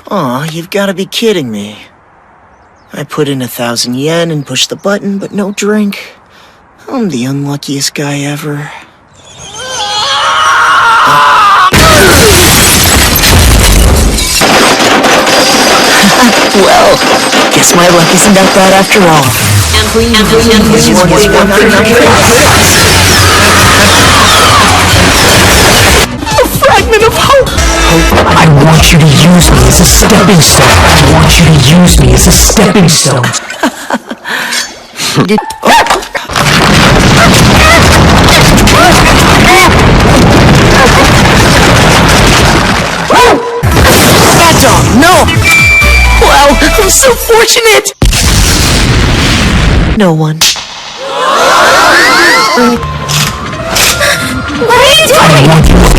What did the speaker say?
Aw, you've gotta be kidding me. I put in 1,000 yen and pushed the button, but no drink. I'm the unluckiest guy ever. Well, guess my luck isn't that bad after all. A fragment of hope! I want you to use me as a stepping stone. I want you to use me as a stepping stone. That dog, no! Wow, I'm so fortunate! No one. What are you doing? I want you to